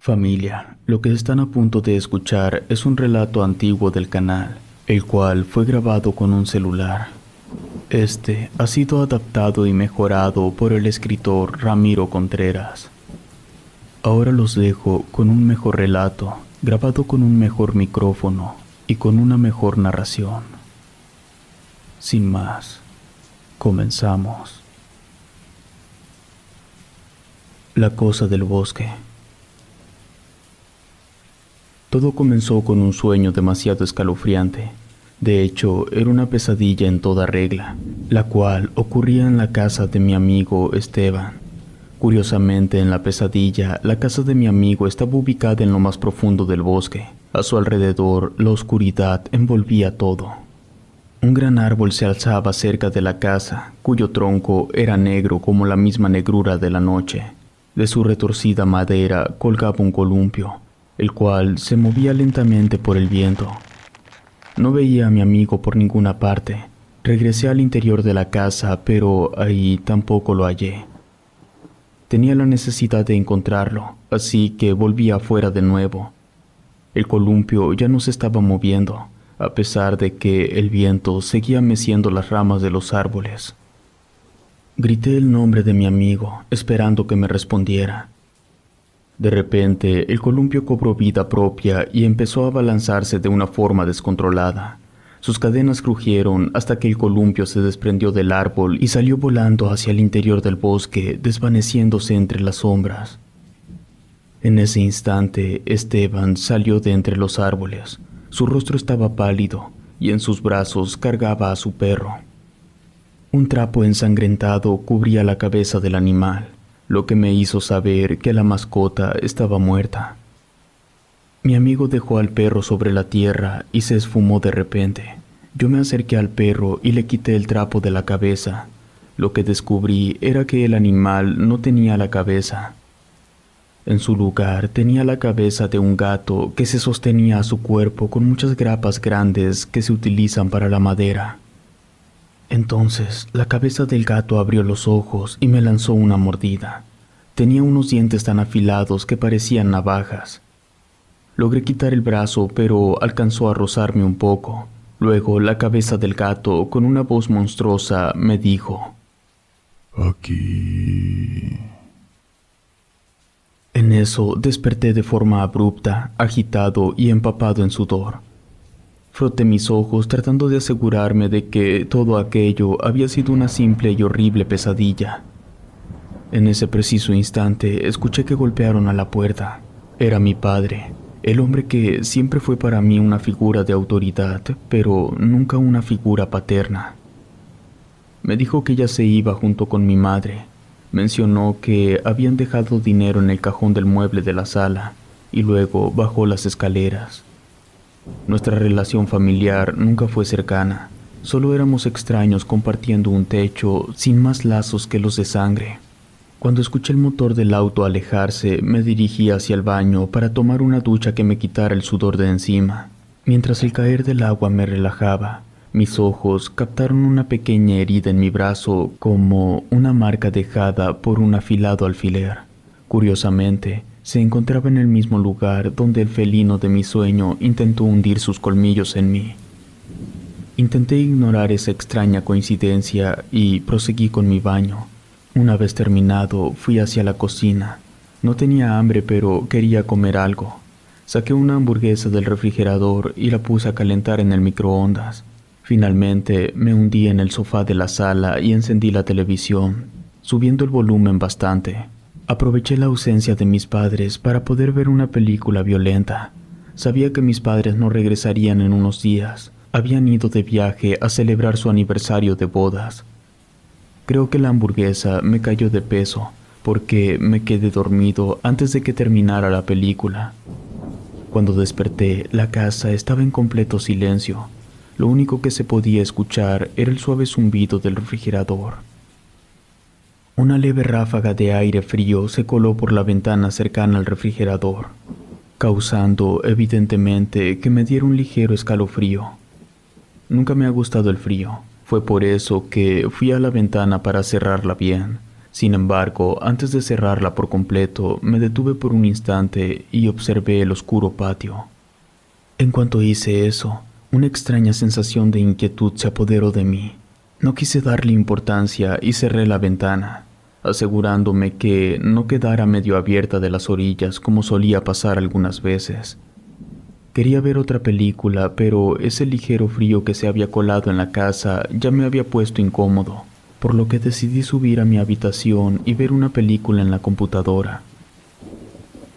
Familia, lo que están a punto de escuchar es un relato antiguo del canal, el cual fue grabado con un celular. Este ha sido adaptado y mejorado por el escritor Ramiro Contreras. Ahora los dejo con un mejor relato, grabado con un mejor micrófono y con una mejor narración. Sin más, comenzamos. La cosa del bosque. Todo comenzó con un sueño demasiado escalofriante. De hecho, era una pesadilla en toda regla, la cual ocurría en la casa de mi amigo Esteban. Curiosamente, en la pesadilla, la casa de mi amigo estaba ubicada en lo más profundo del bosque. A su alrededor, la oscuridad envolvía todo. Un gran árbol se alzaba cerca de la casa, cuyo tronco era negro como la misma negrura de la noche. De su retorcida madera colgaba un columpio, el cual se movía lentamente por el viento. No veía a mi amigo por ninguna parte. Regresé al interior de la casa, pero ahí tampoco lo hallé. Tenía la necesidad de encontrarlo, así que volví afuera de nuevo. El columpio ya no se estaba moviendo, a pesar de que el viento seguía meciendo las ramas de los árboles. Grité el nombre de mi amigo, esperando que me respondiera. De repente, el columpio cobró vida propia y empezó a abalanzarse de una forma descontrolada. Sus cadenas crujieron hasta que el columpio se desprendió del árbol y salió volando hacia el interior del bosque, desvaneciéndose entre las sombras. En ese instante, Esteban salió de entre los árboles. Su rostro estaba pálido y en sus brazos cargaba a su perro. Un trapo ensangrentado cubría la cabeza del animal, lo que me hizo saber que la mascota estaba muerta. Mi amigo dejó al perro sobre la tierra y se esfumó de repente. Yo me acerqué al perro y le quité el trapo de la cabeza. Lo que descubrí era que el animal no tenía la cabeza. En su lugar tenía la cabeza de un gato que se sostenía a su cuerpo con muchas grapas grandes que se utilizan para la madera. Entonces, la cabeza del gato abrió los ojos y me lanzó una mordida. Tenía unos dientes tan afilados que parecían navajas. Logré quitar el brazo, pero alcanzó a rozarme un poco. Luego, la cabeza del gato, con una voz monstruosa, me dijo: Aquí. En eso, desperté de forma abrupta, agitado y empapado en sudor. Froté mis ojos tratando de asegurarme de que todo aquello había sido una simple y horrible pesadilla. En ese preciso instante escuché que golpearon a la puerta. Era mi padre, el hombre que siempre fue para mí una figura de autoridad, pero nunca una figura paterna. Me dijo que ella se iba junto con mi madre. Mencionó que habían dejado dinero en el cajón del mueble de la sala y luego bajó las escaleras. Nuestra relación familiar nunca fue cercana, solo éramos extraños compartiendo un techo sin más lazos que los de sangre. Cuando escuché el motor del auto alejarse, me dirigí hacia el baño para tomar una ducha que me quitara el sudor de encima. Mientras el caer del agua me relajaba, mis ojos captaron una pequeña herida en mi brazo como una marca dejada por un afilado alfiler. Curiosamente, se encontraba en el mismo lugar donde el felino de mi sueño intentó hundir sus colmillos en mí. Intenté ignorar esa extraña coincidencia y proseguí con mi baño. Una vez terminado, fui hacia la cocina. No tenía hambre, pero quería comer algo. Saqué una hamburguesa del refrigerador y la puse a calentar en el microondas. Finalmente, me hundí en el sofá de la sala y encendí la televisión, subiendo el volumen bastante. Aproveché la ausencia de mis padres para poder ver una película violenta. Sabía que mis padres no regresarían en unos días. Habían ido de viaje a celebrar su aniversario de bodas. Creo que la hamburguesa me cayó de peso, porque me quedé dormido antes de que terminara la película. Cuando desperté, la casa estaba en completo silencio. Lo único que se podía escuchar era el suave zumbido del refrigerador. Una leve ráfaga de aire frío se coló por la ventana cercana al refrigerador, causando evidentemente que me diera un ligero escalofrío. Nunca me ha gustado el frío. Fue por eso que fui a la ventana para cerrarla bien. Sin embargo, antes de cerrarla por completo, me detuve por un instante y observé el oscuro patio. En cuanto hice eso, una extraña sensación de inquietud se apoderó de mí. No quise darle importancia y cerré la ventana, asegurándome que no quedara medio abierta de las orillas como solía pasar algunas veces. Quería ver otra película, pero ese ligero frío que se había colado en la casa ya me había puesto incómodo, por lo que decidí subir a mi habitación y ver una película en la computadora.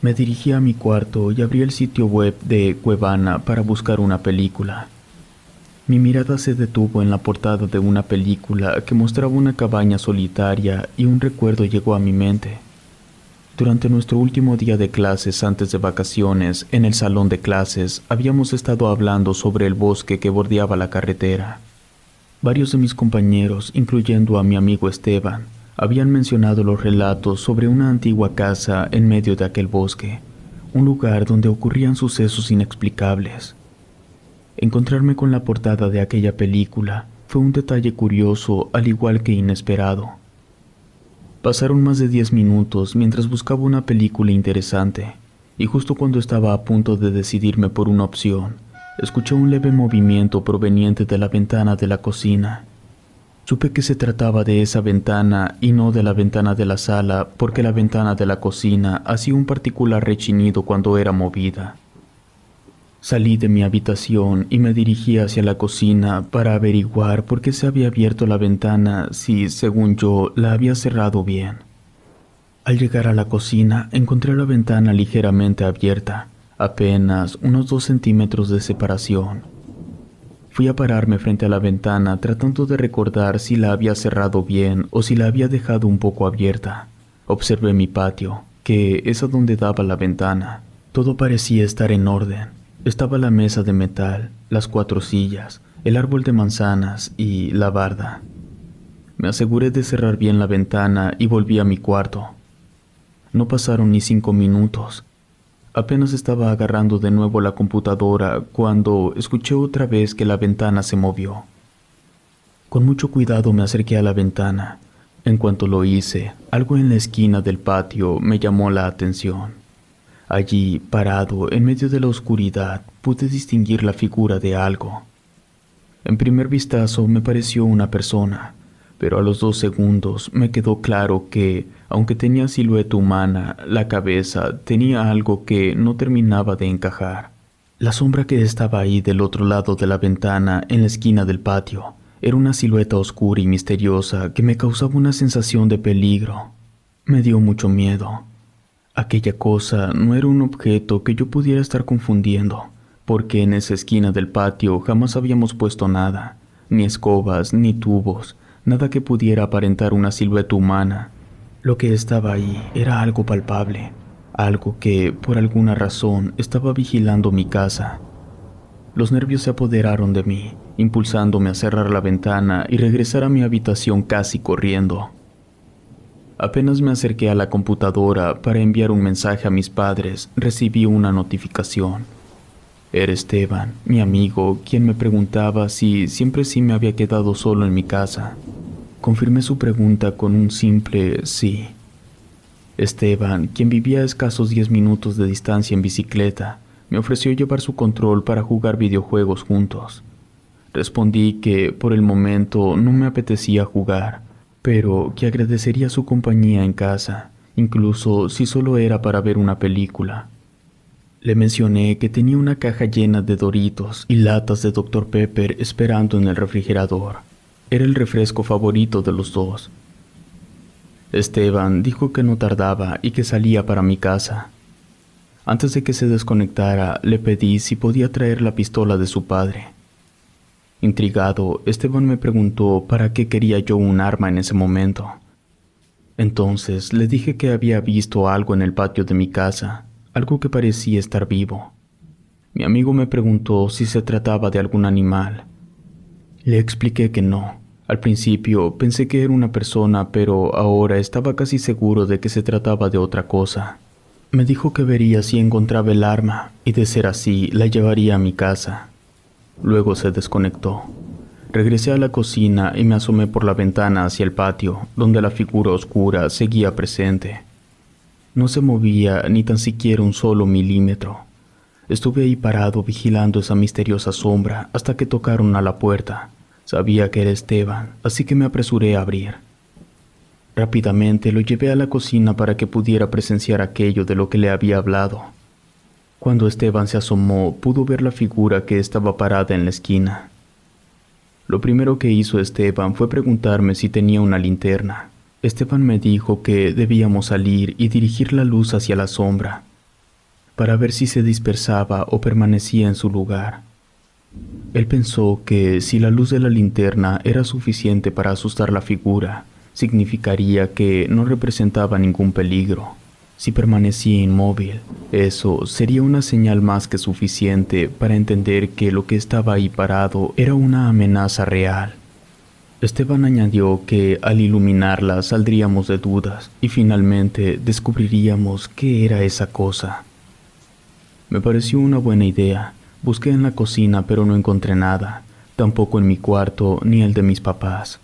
Me dirigí a mi cuarto y abrí el sitio web de Cuevana para buscar una película. Mi mirada se detuvo en la portada de una película que mostraba una cabaña solitaria y un recuerdo llegó a mi mente. Durante nuestro último día de clases antes de vacaciones, en el salón de clases, habíamos estado hablando sobre el bosque que bordeaba la carretera. Varios de mis compañeros, incluyendo a mi amigo Esteban, habían mencionado los relatos sobre una antigua casa en medio de aquel bosque, un lugar donde ocurrían sucesos inexplicables. Encontrarme con la portada de aquella película fue un detalle curioso al igual que inesperado. Pasaron más de 10 minutos mientras buscaba una película interesante, y justo cuando estaba a punto de decidirme por una opción, escuché un leve movimiento proveniente de la ventana de la cocina. Supe que se trataba de esa ventana y no de la ventana de la sala, porque la ventana de la cocina hacía un particular rechinido cuando era movida. Salí de mi habitación y me dirigí hacia la cocina para averiguar por qué se había abierto la ventana si, según yo, la había cerrado bien. Al llegar a la cocina, encontré la ventana ligeramente abierta, apenas unos 2 centímetros de separación. Fui a pararme frente a la ventana tratando de recordar si la había cerrado bien o si la había dejado un poco abierta. Observé mi patio, que es a donde daba la ventana. Todo parecía estar en orden. Estaba la mesa de metal, las 4 sillas, el árbol de manzanas y la barda. Me aseguré de cerrar bien la ventana y volví a mi cuarto. No pasaron ni 5 minutos. Apenas estaba agarrando de nuevo la computadora cuando escuché otra vez que la ventana se movió. Con mucho cuidado me acerqué a la ventana. En cuanto lo hice, algo en la esquina del patio me llamó la atención. Allí, parado, en medio de la oscuridad, pude distinguir la figura de algo. En primer vistazo me pareció una persona, pero a los 2 segundos me quedó claro que, aunque tenía silueta humana, la cabeza tenía algo que no terminaba de encajar. La sombra que estaba ahí del otro lado de la ventana, en la esquina del patio, era una silueta oscura y misteriosa que me causaba una sensación de peligro. Me dio mucho miedo. Aquella cosa no era un objeto que yo pudiera estar confundiendo, porque en esa esquina del patio jamás habíamos puesto nada, ni escobas, ni tubos, nada que pudiera aparentar una silueta humana. Lo que estaba ahí era algo palpable, algo que, por alguna razón, estaba vigilando mi casa. Los nervios se apoderaron de mí, impulsándome a cerrar la ventana y regresar a mi habitación casi corriendo. Apenas me acerqué a la computadora para enviar un mensaje a mis padres, recibí una notificación. Era Esteban, mi amigo, quien me preguntaba si siempre sí me había quedado solo en mi casa. Confirmé su pregunta con un simple sí. Esteban, quien vivía a escasos 10 minutos de distancia en bicicleta, me ofreció llevar su control para jugar videojuegos juntos. Respondí que por el momento no me apetecía jugar, pero que agradecería su compañía en casa, incluso si solo era para ver una película. Le mencioné que tenía una caja llena de Doritos y latas de Dr. Pepper esperando en el refrigerador. Era el refresco favorito de los dos. Esteban dijo que no tardaba y que salía para mi casa. Antes de que se desconectara, le pedí si podía traer la pistola de su padre. Intrigado, Esteban me preguntó para qué quería yo un arma en ese momento. Entonces le dije que había visto algo en el patio de mi casa, algo que parecía estar vivo. Mi amigo me preguntó si se trataba de algún animal. Le expliqué que no. Al principio pensé que era una persona, pero ahora estaba casi seguro de que se trataba de otra cosa. Me dijo que vería si encontraba el arma y de ser así la llevaría a mi casa. Luego se desconectó. Regresé a la cocina y me asomé por la ventana hacia el patio, donde la figura oscura seguía presente. No se movía ni tan siquiera un solo milímetro. Estuve ahí parado vigilando esa misteriosa sombra hasta que tocaron a la puerta. Sabía que era Esteban, así que me apresuré a abrir. Rápidamente lo llevé a la cocina para que pudiera presenciar aquello de lo que le había hablado. Cuando Esteban se asomó, pudo ver la figura que estaba parada en la esquina. Lo primero que hizo Esteban fue preguntarme si tenía una linterna. Esteban me dijo que debíamos salir y dirigir la luz hacia la sombra, para ver si se dispersaba o permanecía en su lugar. Él pensó que si la luz de la linterna era suficiente para asustar la figura, significaría que no representaba ningún peligro. Si permanecía inmóvil, eso sería una señal más que suficiente para entender que lo que estaba ahí parado era una amenaza real. Esteban añadió que al iluminarla saldríamos de dudas y finalmente descubriríamos qué era esa cosa. Me pareció una buena idea. Busqué en la cocina pero no encontré nada, tampoco en mi cuarto ni el de mis papás.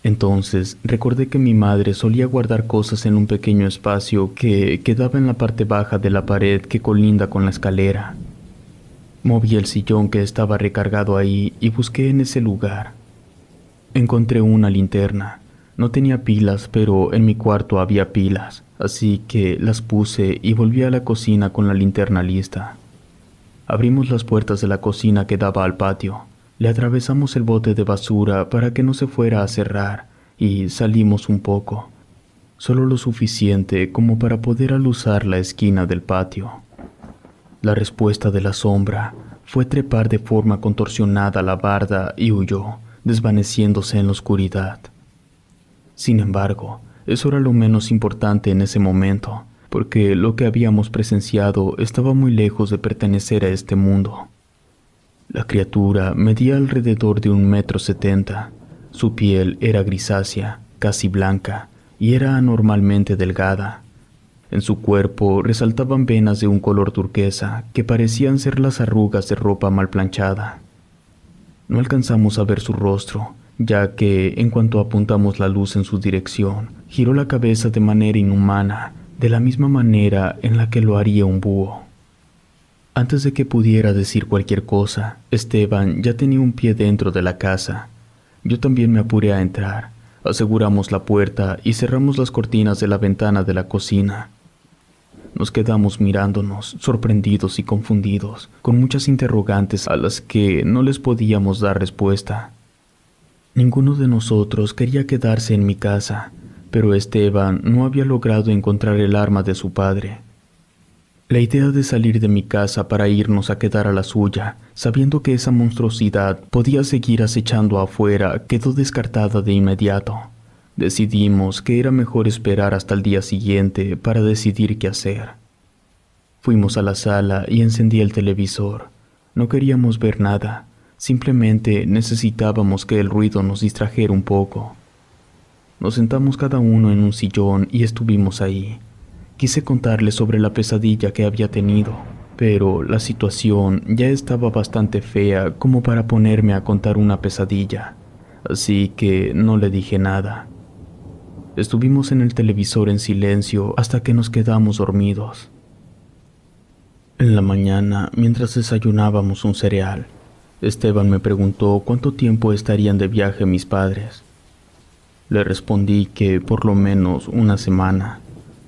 Entonces recordé que mi madre solía guardar cosas en un pequeño espacio que quedaba en la parte baja de la pared que colinda con la escalera. Moví el sillón que estaba recargado ahí y busqué en ese lugar. Encontré una linterna. No tenía pilas, pero en mi cuarto había pilas, así que las puse y volví a la cocina con la linterna lista. Abrimos las puertas de la cocina que daba al patio. Le atravesamos el bote de basura para que no se fuera a cerrar y salimos un poco, solo lo suficiente como para poder aluzar la esquina del patio. La respuesta de la sombra fue trepar de forma contorsionada la barda y huyó, desvaneciéndose en la oscuridad. Sin embargo, eso era lo menos importante en ese momento, porque lo que habíamos presenciado estaba muy lejos de pertenecer a este mundo. La criatura medía alrededor de 1,70 m. Su piel era grisácea, casi blanca, y era anormalmente delgada. En su cuerpo resaltaban venas de un color turquesa que parecían ser las arrugas de ropa mal planchada. No alcanzamos a ver su rostro, ya que, en cuanto apuntamos la luz en su dirección, giró la cabeza de manera inhumana, de la misma manera en la que lo haría un búho. Antes de que pudiera decir cualquier cosa, Esteban ya tenía un pie dentro de la casa. Yo también me apuré a entrar. Aseguramos la puerta y cerramos las cortinas de la ventana de la cocina. Nos quedamos mirándonos, sorprendidos y confundidos, con muchas interrogantes a las que no les podíamos dar respuesta. Ninguno de nosotros quería quedarse en mi casa, pero Esteban no había logrado encontrar el arma de su padre. La idea de salir de mi casa para irnos a quedar a la suya, sabiendo que esa monstruosidad podía seguir acechando afuera, quedó descartada de inmediato. Decidimos que era mejor esperar hasta el día siguiente para decidir qué hacer. Fuimos a la sala y encendí el televisor. No queríamos ver nada, simplemente necesitábamos que el ruido nos distrajera un poco. Nos sentamos cada uno en un sillón y estuvimos ahí. Quise contarle sobre la pesadilla que había tenido, pero la situación ya estaba bastante fea como para ponerme a contar una pesadilla, así que no le dije nada. Estuvimos en el televisor en silencio hasta que nos quedamos dormidos. En la mañana, mientras desayunábamos un cereal, Esteban me preguntó cuánto tiempo estarían de viaje mis padres. Le respondí que por lo menos una semana,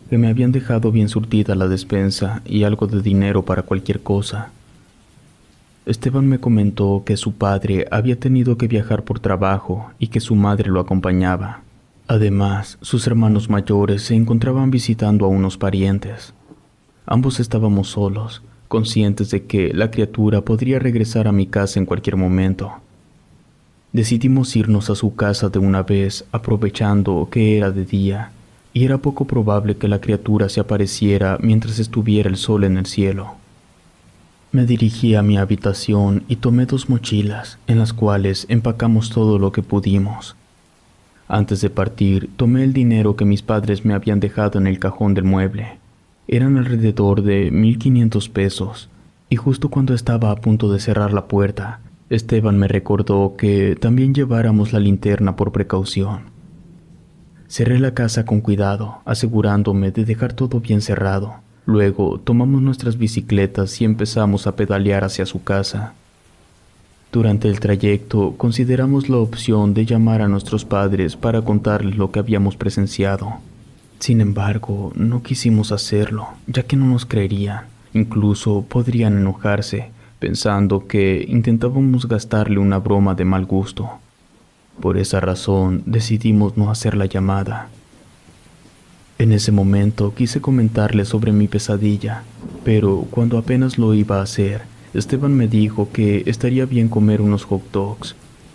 que me habían dejado bien surtida la despensa y algo de dinero para cualquier cosa. Esteban me comentó que su padre había tenido que viajar por trabajo y que su madre lo acompañaba. Además, sus hermanos mayores se encontraban visitando a unos parientes. Ambos estábamos solos, conscientes de que la criatura podría regresar a mi casa en cualquier momento. Decidimos irnos a su casa de una vez, aprovechando que era de día, y era poco probable que la criatura se apareciera mientras estuviera el sol en el cielo. Me dirigí a mi habitación y tomé 2 mochilas, en las cuales empacamos todo lo que pudimos. Antes de partir, tomé el dinero que mis padres me habían dejado en el cajón del mueble. Eran alrededor de 1,500 pesos, y justo cuando estaba a punto de cerrar la puerta, Esteban me recordó que también lleváramos la linterna por precaución. Cerré la casa con cuidado, asegurándome de dejar todo bien cerrado. Luego tomamos nuestras bicicletas y empezamos a pedalear hacia su casa. Durante el trayecto consideramos la opción de llamar a nuestros padres para contarles lo que habíamos presenciado. Sin embargo, no quisimos hacerlo, ya que no nos creerían. Incluso podrían enojarse, pensando que intentábamos gastarle una broma de mal gusto. Por esa razón, decidimos no hacer la llamada. En ese momento quise comentarles sobre mi pesadilla, pero cuando apenas lo iba a hacer, Esteban me dijo que estaría bien comer unos hot dogs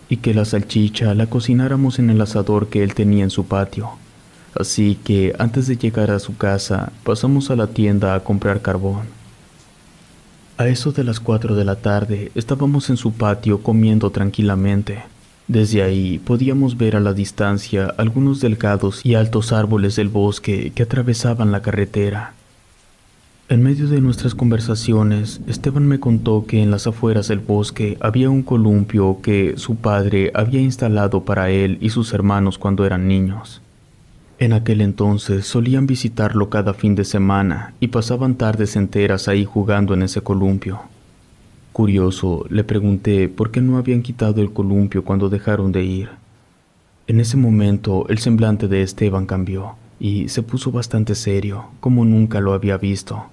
y que la salchicha la cocináramos en el asador que él tenía en su patio. Así que antes de llegar a su casa, pasamos a la tienda a comprar carbón. A eso de las 4 de la tarde, estábamos en su patio comiendo tranquilamente. Desde ahí podíamos ver a la distancia algunos delgados y altos árboles del bosque que atravesaban la carretera. En medio de nuestras conversaciones, Esteban me contó que en las afueras del bosque había un columpio que su padre había instalado para él y sus hermanos cuando eran niños. En aquel entonces solían visitarlo cada fin de semana y pasaban tardes enteras ahí jugando en ese columpio. Curioso, le pregunté por qué no habían quitado el columpio cuando dejaron de ir. En ese momento el semblante de Esteban cambió y se puso bastante serio, como nunca lo había visto.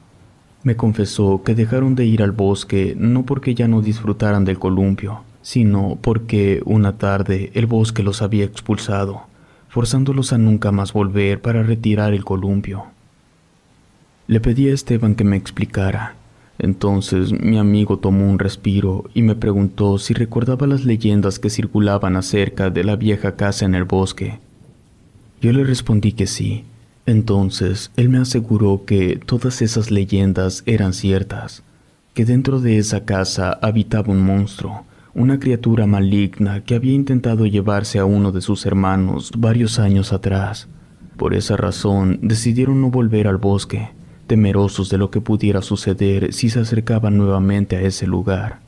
Me confesó que dejaron de ir al bosque no porque ya no disfrutaran del columpio, sino porque una tarde el bosque los había expulsado, forzándolos a nunca más volver para retirar el columpio. Le pedí a Esteban que me explicara. Entonces mi amigo tomó un respiro y me preguntó si recordaba las leyendas que circulaban acerca de la vieja casa en el bosque. Yo le respondí que sí. Entonces él me aseguró que todas esas leyendas eran ciertas, que dentro de esa casa habitaba un monstruo, una criatura maligna que había intentado llevarse a uno de sus hermanos varios años atrás. Por esa razón decidieron no volver al bosque, temerosos de lo que pudiera suceder si se acercaban nuevamente a ese lugar.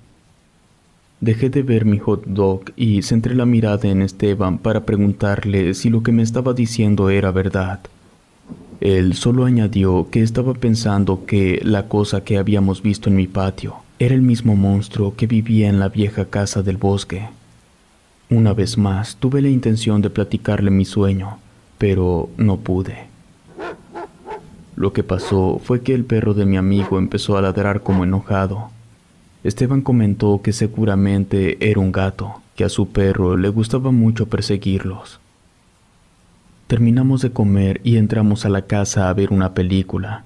Dejé de ver mi hot dog y centré la mirada en Esteban para preguntarle si lo que me estaba diciendo era verdad. Él solo añadió que estaba pensando que la cosa que habíamos visto en mi patio era el mismo monstruo que vivía en la vieja casa del bosque. Una vez más tuve la intención de platicarle mi sueño, pero no pude. Lo que pasó fue que el perro de mi amigo empezó a ladrar como enojado. Esteban comentó que seguramente era un gato, que a su perro le gustaba mucho perseguirlos. Terminamos de comer y entramos a la casa a ver una película.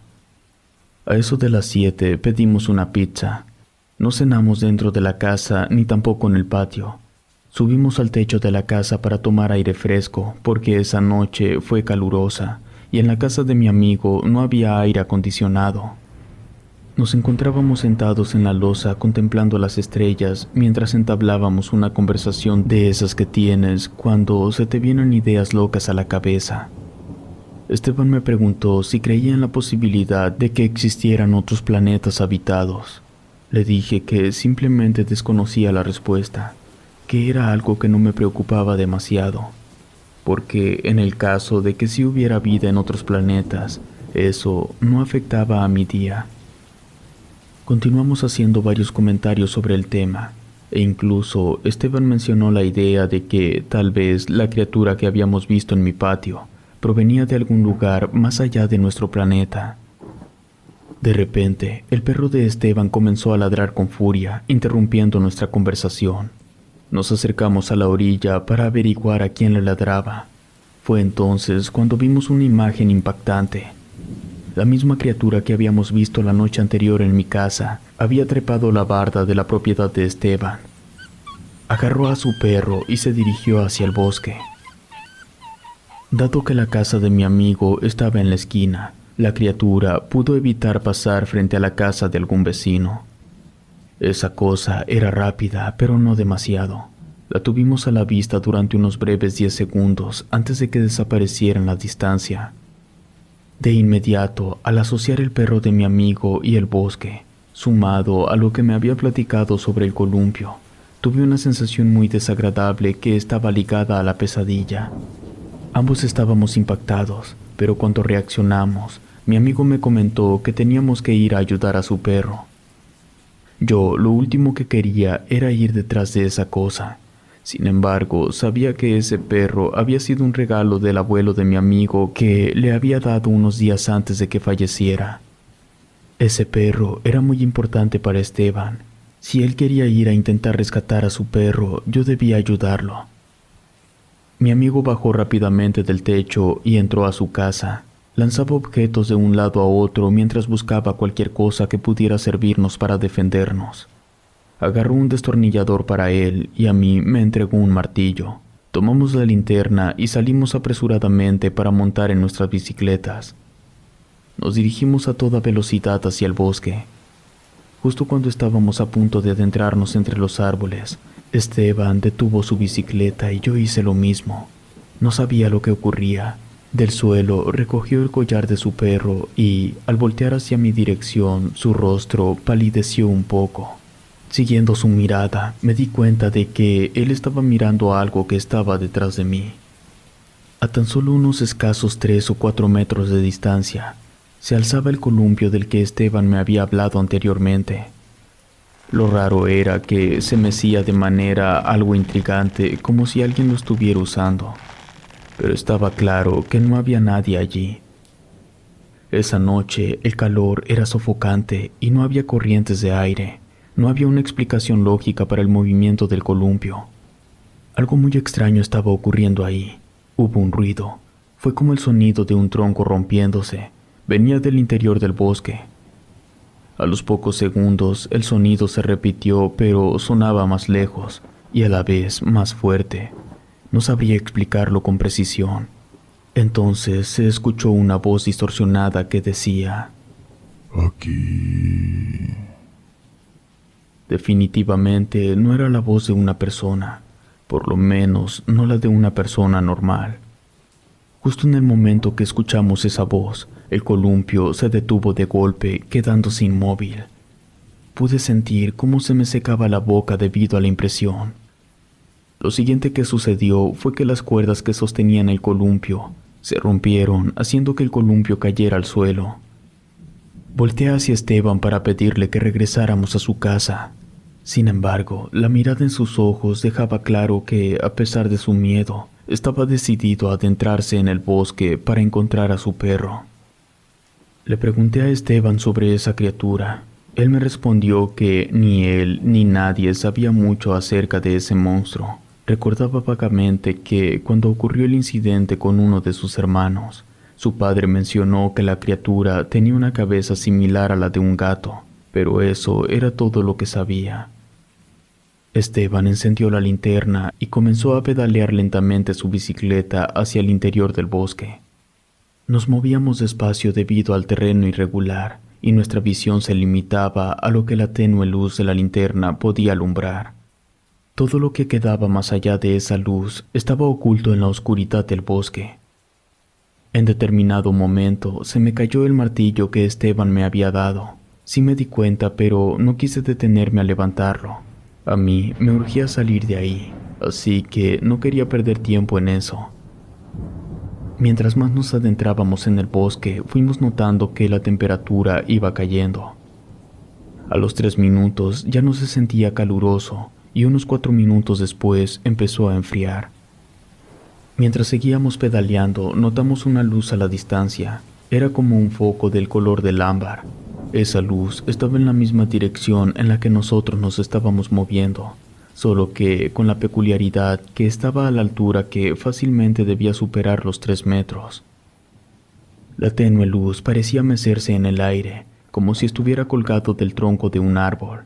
A eso de las 7 pedimos una pizza. No cenamos dentro de la casa ni tampoco en el patio. Subimos al techo de la casa para tomar aire fresco porque esa noche fue calurosa y en la casa de mi amigo no había aire acondicionado. Nos encontrábamos sentados en la loza contemplando las estrellas mientras entablábamos una conversación de esas que tienes cuando se te vienen ideas locas a la cabeza. Esteban me preguntó si creía en la posibilidad de que existieran otros planetas habitados. Le dije que simplemente desconocía la respuesta, que era algo que no me preocupaba demasiado, porque en el caso de que sí hubiera vida en otros planetas, eso no afectaba a mi día. Continuamos haciendo varios comentarios sobre el tema, e incluso Esteban mencionó la idea de que tal vez la criatura que habíamos visto en mi patio provenía de algún lugar más allá de nuestro planeta. De repente, el perro de Esteban comenzó a ladrar con furia, interrumpiendo nuestra conversación. Nos acercamos a la orilla para averiguar a quién le ladraba. Fue entonces cuando vimos una imagen impactante. La misma criatura que habíamos visto la noche anterior en mi casa había trepado la barda de la propiedad de Esteban. Agarró a su perro y se dirigió hacia el bosque. Dado que la casa de mi amigo estaba en la esquina, la criatura pudo evitar pasar frente a la casa de algún vecino. Esa cosa era rápida, pero no demasiado. La tuvimos a la vista durante unos breves 10 segundos antes de que desapareciera en la distancia. De inmediato, al asociar el perro de mi amigo y el bosque, sumado a lo que me había platicado sobre el columpio, Tuve una sensación muy desagradable que estaba ligada a la pesadilla. Ambos estábamos impactados, pero cuando reaccionamos, mi amigo me comentó que teníamos que ir a ayudar a su perro. Yo lo último que quería era ir detrás de esa cosa. Sin embargo, sabía que ese perro había sido un regalo del abuelo de mi amigo que le había dado unos días antes de que falleciera. Ese perro era muy importante para Esteban. Si él quería ir a intentar rescatar a su perro, yo debía ayudarlo. Mi amigo bajó rápidamente del techo y entró a su casa. Lanzaba objetos de un lado a otro mientras buscaba cualquier cosa que pudiera servirnos para defendernos. Agarró un destornillador para él y a mí me entregó un martillo. Tomamos la linterna y salimos apresuradamente para montar en nuestras bicicletas. Nos dirigimos a toda velocidad hacia el bosque. Justo cuando estábamos a punto de adentrarnos entre los árboles, Esteban detuvo su bicicleta y yo hice lo mismo. No sabía lo que ocurría. Del suelo recogió el collar de su perro y, al voltear hacia mi dirección, su rostro palideció un poco. Siguiendo su mirada, me di cuenta de que él estaba mirando a algo que estaba detrás de mí. A tan solo unos escasos 3 o 4 metros de distancia, se alzaba el columpio del que Esteban me había hablado anteriormente. Lo raro era que se mecía de manera algo intrigante, como si alguien lo estuviera usando, pero estaba claro que no había nadie allí. Esa noche el calor era sofocante y no había corrientes de aire. No había una explicación lógica para el movimiento del columpio. Algo muy extraño estaba ocurriendo ahí. Hubo un ruido. Fue como el sonido de un tronco rompiéndose. Venía del interior del bosque. A los pocos segundos el sonido se repitió, pero sonaba más lejos y a la vez más fuerte. No sabría explicarlo con precisión. Entonces se escuchó una voz distorsionada que decía: Aquí. Definitivamente no era la voz de una persona, por lo menos no la de una persona normal. Justo en el momento que escuchamos esa voz, el columpio se detuvo de golpe, quedándose inmóvil. Pude sentir cómo se me secaba la boca debido a la impresión. Lo siguiente que sucedió fue que las cuerdas que sostenían el columpio se rompieron, haciendo que el columpio cayera al suelo. Volteé hacia Esteban para pedirle que regresáramos a su casa. Sin embargo, la mirada en sus ojos dejaba claro que, a pesar de su miedo, estaba decidido a adentrarse en el bosque para encontrar a su perro. Le pregunté a Esteban sobre esa criatura. Él me respondió que ni él ni nadie sabía mucho acerca de ese monstruo. Recordaba vagamente que, cuando ocurrió el incidente con uno de sus hermanos, su padre mencionó que la criatura tenía una cabeza similar a la de un gato, pero eso era todo lo que sabía. Esteban encendió la linterna y comenzó a pedalear lentamente su bicicleta hacia el interior del bosque. Nos movíamos despacio debido al terreno irregular, y nuestra visión se limitaba a lo que la tenue luz de la linterna podía alumbrar. Todo lo que quedaba más allá de esa luz estaba oculto en la oscuridad del bosque. En determinado momento se me cayó el martillo que Esteban me había dado. Sí me di cuenta, pero no quise detenerme a levantarlo. A mí me urgía salir de ahí, así que no quería perder tiempo en eso. Mientras más nos adentrábamos en el bosque, fuimos notando que la temperatura iba cayendo. A los 3 minutos ya no se sentía caluroso y unos 4 minutos después empezó a enfriar. Mientras seguíamos pedaleando, notamos una luz a la distancia. Era como un foco del color del ámbar. Esa luz estaba en la misma dirección en la que nosotros nos estábamos moviendo, solo que con la peculiaridad que estaba a la altura que fácilmente debía superar los 3 metros. La tenue luz parecía mecerse en el aire, como si estuviera colgado del tronco de un árbol.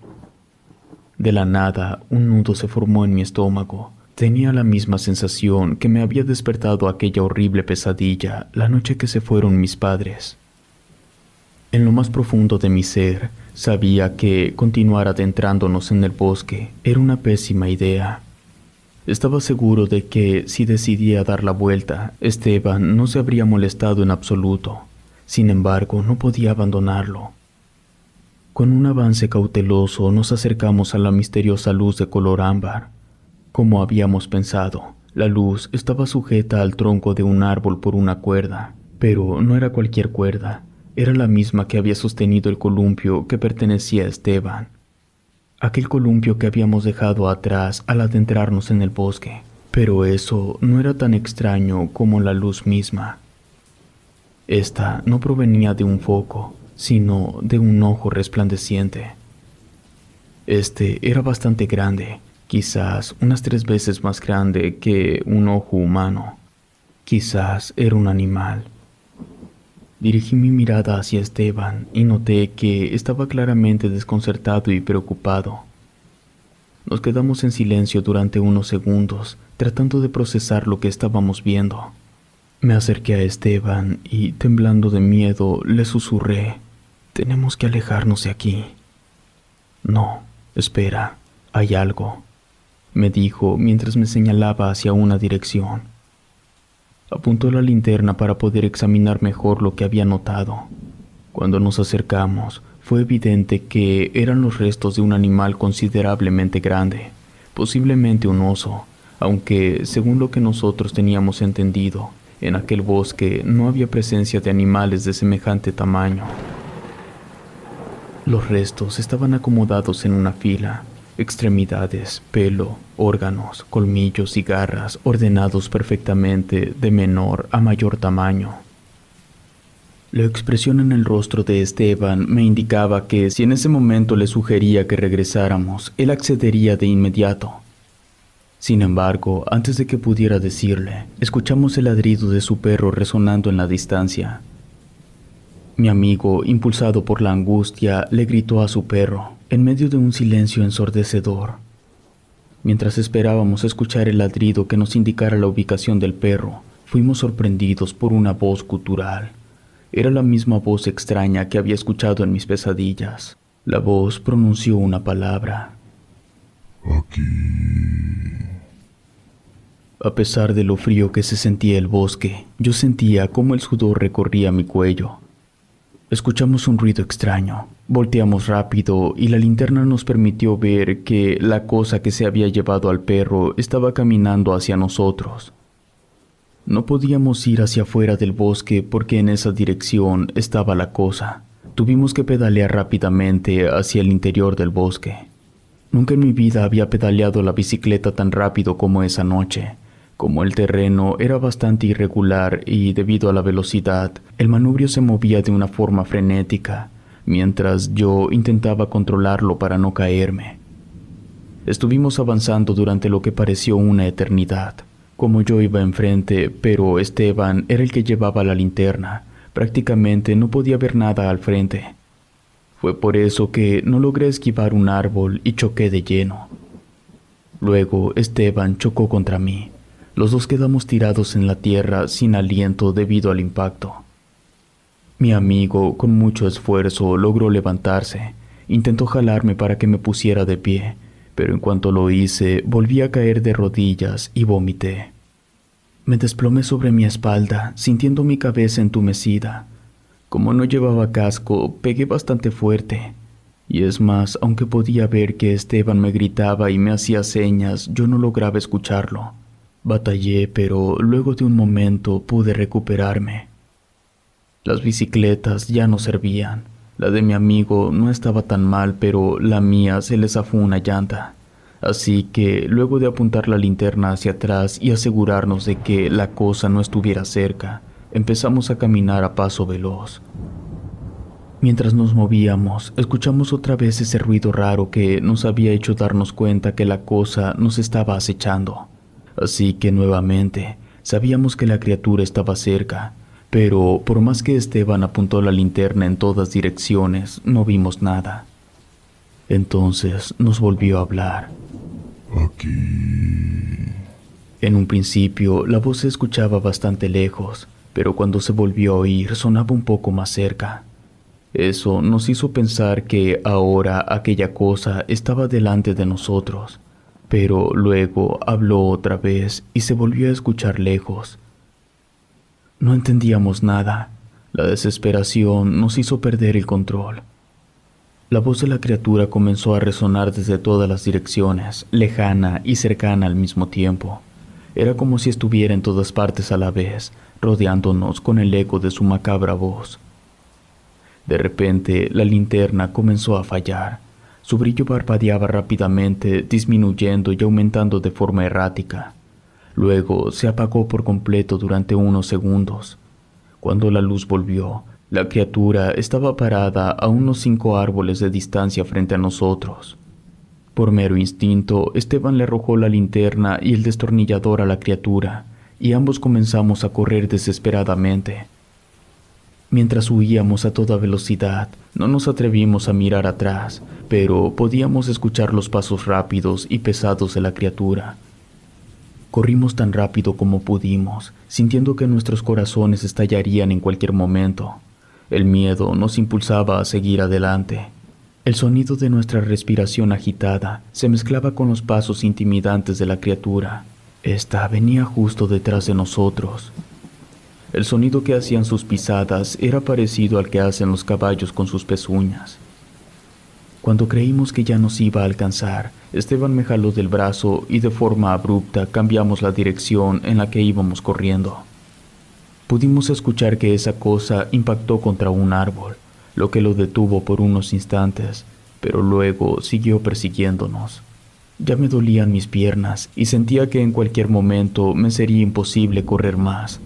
De la nada, un nudo se formó en mi estómago. Tenía la misma sensación que me había despertado aquella horrible pesadilla la noche que se fueron mis padres. En lo más profundo de mi ser, sabía que continuar adentrándonos en el bosque era una pésima idea. Estaba seguro de que, si decidía dar la vuelta, Esteban no se habría molestado en absoluto. Sin embargo, no podía abandonarlo. Con un avance cauteloso nos acercamos a la misteriosa luz de color ámbar. Como habíamos pensado, la luz estaba sujeta al tronco de un árbol por una cuerda, pero no era cualquier cuerda, era la misma que había sostenido el columpio que pertenecía a Esteban. Aquel columpio que habíamos dejado atrás al adentrarnos en el bosque, pero eso no era tan extraño como la luz misma. Esta no provenía de un foco, sino de un ojo resplandeciente. Este era bastante grande, quizás unas 3 veces más grande que un ojo humano. Quizás era un animal. Dirigí mi mirada hacia Esteban y noté que estaba claramente desconcertado y preocupado. Nos quedamos en silencio durante unos segundos, tratando de procesar lo que estábamos viendo. Me acerqué a Esteban y, temblando de miedo, le susurré: «Tenemos que alejarnos de aquí». «No, espera, hay algo», me dijo mientras me señalaba hacia una dirección. Apuntó la linterna para poder examinar mejor lo que había notado. Cuando nos acercamos, fue evidente que eran los restos de un animal considerablemente grande, posiblemente un oso, aunque, según lo que nosotros teníamos entendido, en aquel bosque no había presencia de animales de semejante tamaño. Los restos estaban acomodados en una fila, extremidades, pelo, órganos, colmillos y garras ordenados perfectamente de menor a mayor tamaño. La expresión en el rostro de Esteban me indicaba que si en ese momento le sugería que regresáramos, él accedería de inmediato. Sin embargo, antes de que pudiera decirle, escuchamos el ladrido de su perro resonando en la distancia. Mi amigo, impulsado por la angustia, le gritó a su perro, en medio de un silencio ensordecedor. Mientras esperábamos escuchar el ladrido que nos indicara la ubicación del perro, fuimos sorprendidos por una voz gutural. Era la misma voz extraña que había escuchado en mis pesadillas. La voz pronunció una palabra: «Aquí». A pesar de lo frío que se sentía el bosque, yo sentía cómo el sudor recorría mi cuello. Escuchamos un ruido extraño. Volteamos rápido y la linterna nos permitió ver que la cosa que se había llevado al perro estaba caminando hacia nosotros. No podíamos ir hacia afuera del bosque porque en esa dirección estaba la cosa. Tuvimos que pedalear rápidamente hacia el interior del bosque. Nunca en mi vida había pedaleado la bicicleta tan rápido como esa noche. Como el terreno era bastante irregular y debido a la velocidad, el manubrio se movía de una forma frenética, mientras yo intentaba controlarlo para no caerme. Estuvimos avanzando durante lo que pareció una eternidad. Como yo iba enfrente, pero Esteban era el que llevaba la linterna, prácticamente no podía ver nada al frente. Fue por eso que no logré esquivar un árbol y choqué de lleno. Luego Esteban chocó contra mí. Los dos quedamos tirados en la tierra sin aliento debido al impacto. Mi amigo, con mucho esfuerzo, logró levantarse. Intentó jalarme para que me pusiera de pie, pero en cuanto lo hice, volví a caer de rodillas y vomité. Me desplomé sobre mi espalda, sintiendo mi cabeza entumecida. Como no llevaba casco, pegué bastante fuerte. Y es más, aunque podía ver que Esteban me gritaba y me hacía señas, yo no lograba escucharlo. Batallé, pero luego de un momento pude recuperarme. Las bicicletas ya no servían. La de mi amigo no estaba tan mal, pero la mía se le zafó una llanta. Así que, luego de apuntar la linterna hacia atrás y asegurarnos de que la cosa no estuviera cerca, empezamos a caminar a paso veloz. Mientras nos movíamos, escuchamos otra vez ese ruido raro que nos había hecho darnos cuenta que la cosa nos estaba acechando. Así que nuevamente sabíamos que la criatura estaba cerca, pero por más que Esteban apuntó la linterna en todas direcciones, no vimos nada. Entonces nos volvió a hablar. «Aquí». En un principio la voz se escuchaba bastante lejos, pero cuando se volvió a oír sonaba un poco más cerca. Eso nos hizo pensar que ahora aquella cosa estaba delante de nosotros. Pero luego habló otra vez y se volvió a escuchar lejos. No entendíamos nada. La desesperación nos hizo perder el control. La voz de la criatura comenzó a resonar desde todas las direcciones, lejana y cercana al mismo tiempo. Era como si estuviera en todas partes a la vez, rodeándonos con el eco de su macabra voz. De repente, la linterna comenzó a fallar. Su brillo parpadeaba rápidamente, disminuyendo y aumentando de forma errática. Luego se apagó por completo durante unos segundos. Cuando la luz volvió, la criatura estaba parada a unos 5 árboles de distancia frente a nosotros. Por mero instinto, Esteban le arrojó la linterna y el destornillador a la criatura, y ambos comenzamos a correr desesperadamente. Mientras huíamos a toda velocidad, no nos atrevimos a mirar atrás, pero podíamos escuchar los pasos rápidos y pesados de la criatura. Corrimos tan rápido como pudimos, sintiendo que nuestros corazones estallarían en cualquier momento. El miedo nos impulsaba a seguir adelante. El sonido de nuestra respiración agitada se mezclaba con los pasos intimidantes de la criatura. Esta venía justo detrás de nosotros. El sonido que hacían sus pisadas era parecido al que hacen los caballos con sus pezuñas. Cuando creímos que ya nos iba a alcanzar, Esteban me jaló del brazo y de forma abrupta cambiamos la dirección en la que íbamos corriendo. Pudimos escuchar que esa cosa impactó contra un árbol, lo que lo detuvo por unos instantes, pero luego siguió persiguiéndonos. Ya me dolían mis piernas y sentía que en cualquier momento me sería imposible correr más.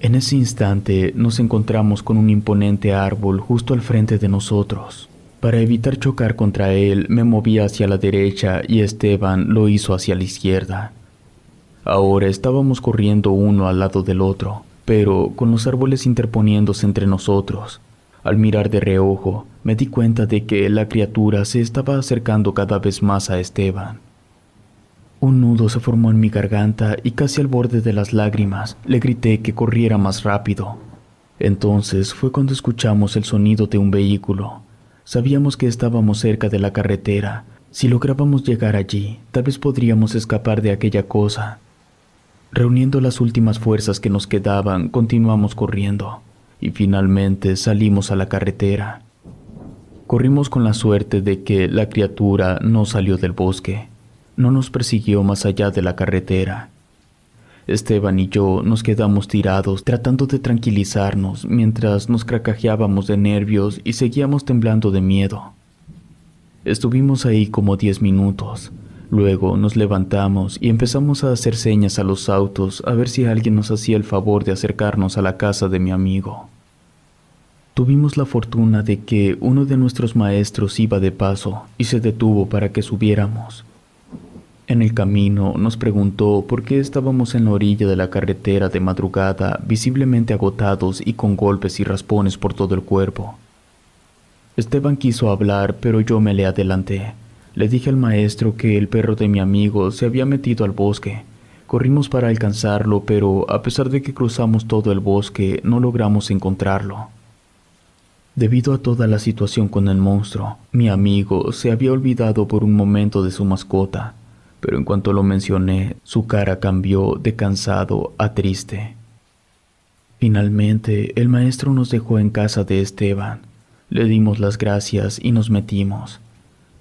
En ese instante nos encontramos con un imponente árbol justo al frente de nosotros. Para evitar chocar contra él, me moví hacia la derecha y Esteban lo hizo hacia la izquierda. Ahora estábamos corriendo uno al lado del otro, pero con los árboles interponiéndose entre nosotros. Al mirar de reojo, me di cuenta de que la criatura se estaba acercando cada vez más a Esteban. Un nudo se formó en mi garganta y casi al borde de las lágrimas le grité que corriera más rápido. Entonces fue cuando escuchamos el sonido de un vehículo. Sabíamos que estábamos cerca de la carretera. Si lográbamos llegar allí, tal vez podríamos escapar de aquella cosa. Reuniendo las últimas fuerzas que nos quedaban, continuamos corriendo, y finalmente salimos a la carretera. Corrimos con la suerte de que la criatura no salió del bosque. No nos persiguió más allá de la carretera. Esteban y yo nos quedamos tirados tratando de tranquilizarnos mientras nos carcajeábamos de nervios y seguíamos temblando de miedo. Estuvimos ahí como 10 minutos. Luego nos levantamos y empezamos a hacer señas a los autos a ver si alguien nos hacía el favor de acercarnos a la casa de mi amigo. Tuvimos la fortuna de que uno de nuestros maestros iba de paso y se detuvo para que subiéramos. En el camino nos preguntó por qué estábamos en la orilla de la carretera de madrugada, visiblemente agotados y con golpes y raspones por todo el cuerpo. Esteban quiso hablar, pero yo me le adelanté. Le dije al maestro que el perro de mi amigo se había metido al bosque. Corrimos para alcanzarlo, pero a pesar de que cruzamos todo el bosque, no logramos encontrarlo. Debido a toda la situación con el monstruo, mi amigo se había olvidado por un momento de su mascota. Pero en cuanto lo mencioné, su cara cambió de cansado a triste. Finalmente, el maestro nos dejó en casa de Esteban. Le dimos las gracias y nos metimos.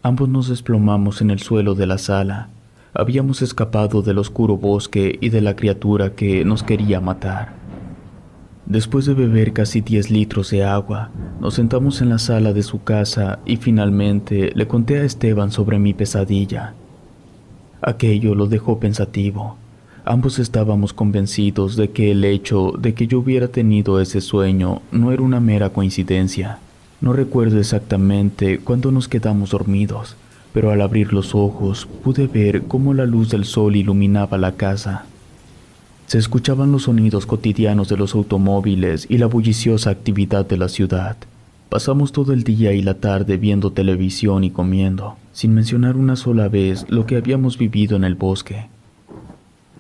Ambos nos desplomamos en el suelo de la sala. Habíamos escapado del oscuro bosque y de la criatura que nos quería matar. Después de beber casi 10 litros de agua, nos sentamos en la sala de su casa y finalmente le conté a Esteban sobre mi pesadilla. Aquello lo dejó pensativo. Ambos estábamos convencidos de que el hecho de que yo hubiera tenido ese sueño no era una mera coincidencia. No recuerdo exactamente cuándo nos quedamos dormidos, pero al abrir los ojos pude ver cómo la luz del sol iluminaba la casa. Se escuchaban los sonidos cotidianos de los automóviles y la bulliciosa actividad de la ciudad. Pasamos todo el día y la tarde viendo televisión y comiendo, sin mencionar una sola vez lo que habíamos vivido en el bosque.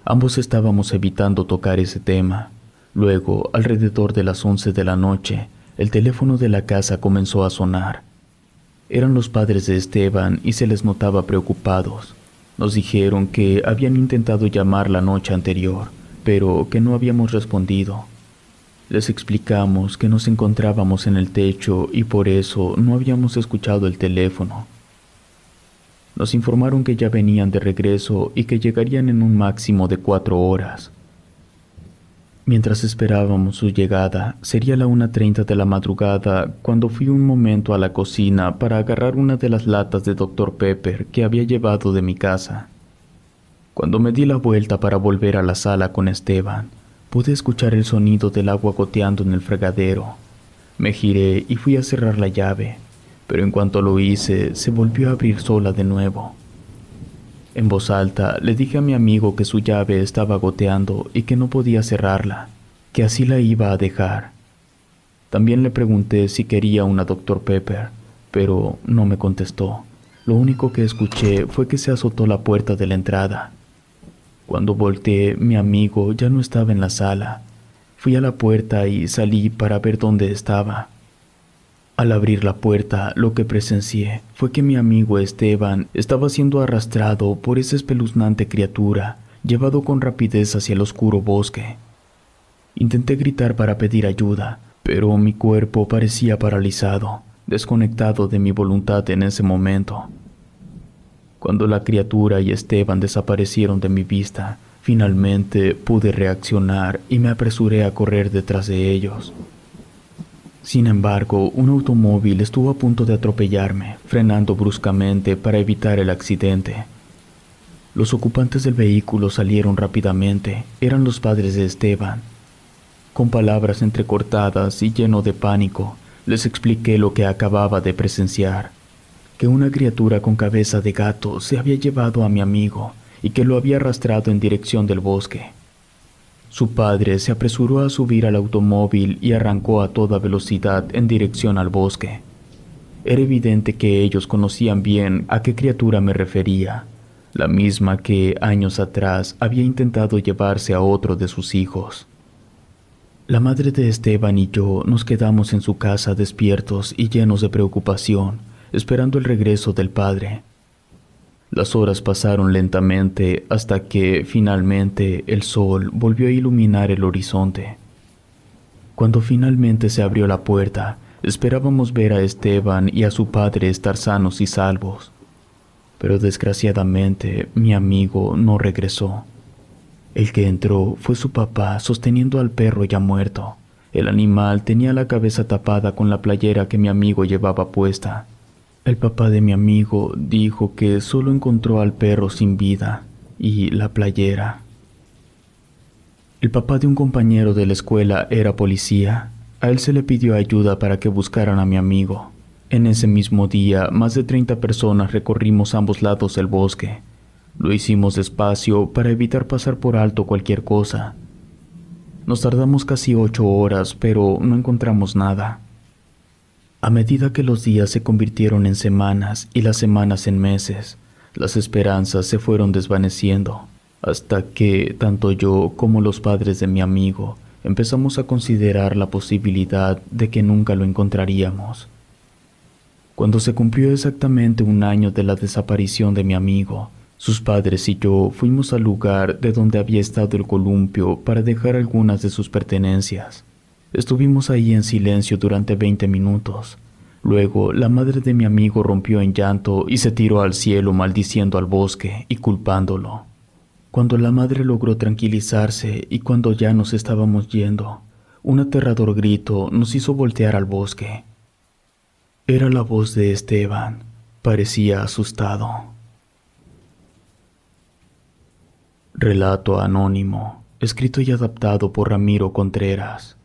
Ambos estábamos evitando tocar ese tema. Luego, alrededor de las 11 de la noche, el teléfono de la casa comenzó a sonar. Eran los padres de Esteban y se les notaba preocupados. Nos dijeron que habían intentado llamar la noche anterior, pero que no habíamos respondido. Les explicamos que nos encontrábamos en el techo y por eso no habíamos escuchado el teléfono. Nos informaron que ya venían de regreso y que llegarían en un máximo de 4 horas. Mientras esperábamos su llegada, sería la 1:30 de la madrugada cuando fui un momento a la cocina para agarrar una de las latas de Dr. Pepper que había llevado de mi casa. Cuando me di la vuelta para volver a la sala con Esteban, pude escuchar el sonido del agua goteando en el fregadero. Me giré y fui a cerrar la llave, pero en cuanto lo hice, se volvió a abrir sola de nuevo. En voz alta le dije a mi amigo que su llave estaba goteando y que no podía cerrarla, que así la iba a dejar. También le pregunté si quería una Dr. Pepper, pero no me contestó. Lo único que escuché fue que se azotó la puerta de la entrada. Cuando volteé, mi amigo ya no estaba en la sala. Fui a la puerta y salí para ver dónde estaba. Al abrir la puerta, lo que presencié fue que mi amigo Esteban estaba siendo arrastrado por esa espeluznante criatura, llevado con rapidez hacia el oscuro bosque. Intenté gritar para pedir ayuda, pero mi cuerpo parecía paralizado, desconectado de mi voluntad en ese momento. Cuando la criatura y Esteban desaparecieron de mi vista, finalmente pude reaccionar y me apresuré a correr detrás de ellos. Sin embargo, un automóvil estuvo a punto de atropellarme, frenando bruscamente para evitar el accidente. Los ocupantes del vehículo salieron rápidamente. Eran los padres de Esteban. Con palabras entrecortadas y lleno de pánico, les expliqué lo que acababa de presenciar, que una criatura con cabeza de gato se había llevado a mi amigo y que lo había arrastrado en dirección del bosque. Su padre se apresuró a subir al automóvil y arrancó a toda velocidad en dirección al bosque. Era evidente que ellos conocían bien a qué criatura me refería, la misma que años atrás había intentado llevarse a otro de sus hijos. La madre de Esteban y yo nos quedamos en su casa despiertos y llenos de preocupación, esperando el regreso del padre. Las horas pasaron lentamente hasta que, finalmente, el sol volvió a iluminar el horizonte. Cuando finalmente se abrió la puerta, esperábamos ver a Esteban y a su padre estar sanos y salvos. Pero desgraciadamente, mi amigo no regresó. El que entró fue su papá sosteniendo al perro ya muerto. El animal tenía la cabeza tapada con la playera que mi amigo llevaba puesta. El papá de mi amigo dijo que solo encontró al perro sin vida y la playera. El papá de un compañero de la escuela era policía. A él se le pidió ayuda para que buscaran a mi amigo. En ese mismo día, más de 30 personas recorrimos ambos lados del bosque. Lo hicimos despacio para evitar pasar por alto cualquier cosa. Nos tardamos casi 8 horas, pero no encontramos nada. A medida que los días se convirtieron en semanas y las semanas en meses, las esperanzas se fueron desvaneciendo, hasta que tanto yo como los padres de mi amigo empezamos a considerar la posibilidad de que nunca lo encontraríamos. Cuando se cumplió exactamente 1 año de la desaparición de mi amigo, sus padres y yo fuimos al lugar de donde había estado el columpio para dejar algunas de sus pertenencias. Estuvimos ahí en silencio durante 20 minutos. Luego, la madre de mi amigo rompió en llanto y se tiró al cielo maldiciendo al bosque y culpándolo. Cuando la madre logró tranquilizarse y cuando ya nos estábamos yendo, un aterrador grito nos hizo voltear al bosque. Era la voz de Esteban. Parecía asustado. Relato anónimo, escrito y adaptado por Ramiro Contreras.